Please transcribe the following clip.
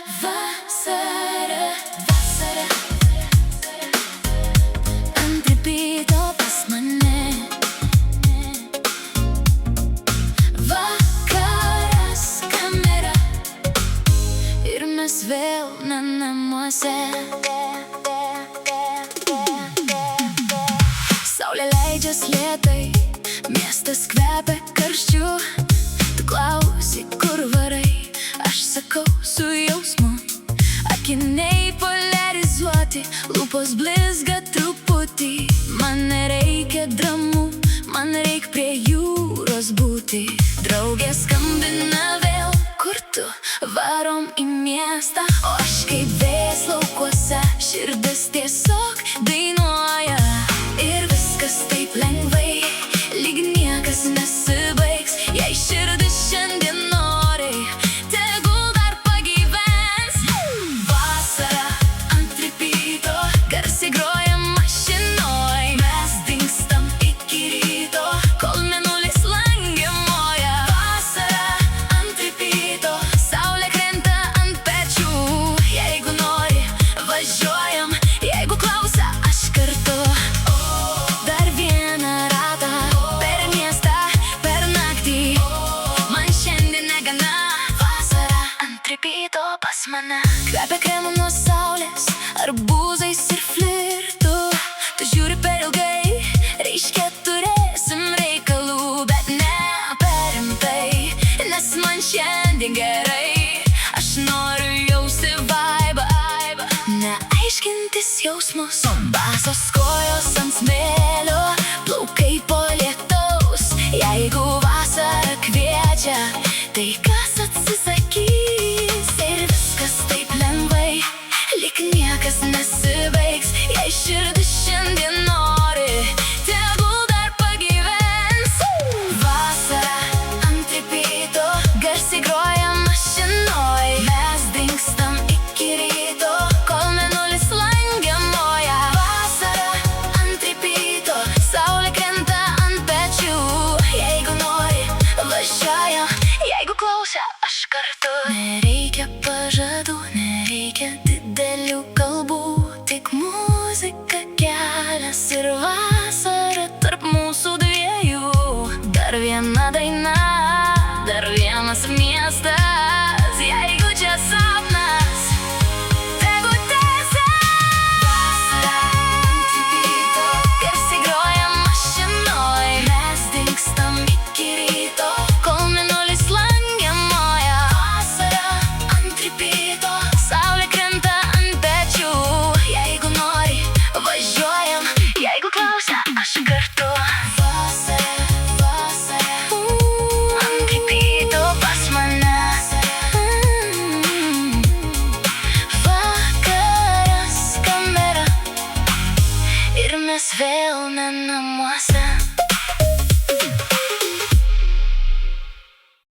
Vasara, vasara ant ripyto pas mane. Vakaras, kamera ir mes vėl ne namuose. Saulė leidžias lėtai, miestas kvepia karščiu. Tu klausi, kur varai, aš sakau su jausmu. Akiniai polarizuoti, lūpos blizga truputį. Man nereikia dramų, man reik prie jūros būti. Draugė skambina vėl, kur tu? Varom į miestą, o aš kaip vėjas laukuose. Širdis tiesiog dainuoja ir viskas taip lengvai, lyg niekas nesibaigs. Jei širdis šiandien nori, tegul dar pagyvens. Vasara ant ripyto, garsiai groja mašinoj. Mes dingstam iki ryto, kol mėnulis lange moja. Vasara ant ripyto, saulė krenta ant pečių. Jeigu nori, važiuojam, jeigu klausia, aš kartu. Dar vieną ratą per miestą, per naktį. Man šiandien negana. Vasara ant ripyto pas mane. Kvepia kremu nuo saulės, arbūzais ir flirtu. Tu žiūri per ilgai, reiškia turėsim reikalų. Bet ne per rimtai, nes man šiandien gerai. Aš noriu jausti vaibą, neaiškintis jausmus. Basos kojos ant smėlio, plaukai po lietaus. Jeigu vasara kviečia, tai kas atsisakys? Ir viskas taip lengvai, lyg niekas nesibaigs. Jei širdis šiandien nori, tegul dar pagyvens. Vasara ant ripyto, garsiai groja mašinoj. Mes dingstam iki ryto, kol mėnulis lange moja. Vasara ant ripyto, saulė krenta ant pečių. Jeigu nori, važiuojam, jeigu klausia, aš kartu. Nereikia pažadų, nereikia didelių kalbų, tik muzika, kelias ir vasara tarp mūsų dviejų. Dar viena daina, dar vienas miestas. Jeigu čia sapnas, tegu tęsia. Vasara ant ripyto, garsiai groja mašinoj. Mes dingstam iki ryto, kol mėnulis lange moja. Vasara ant ripyto, saulė krenta ant pečių. Jeigu nori, važiuojam, jeigu klausia, aš kartu. Vasara, vasara ant ripyto pas mane. Vakaras, kamera ir mes vėl ne namuose.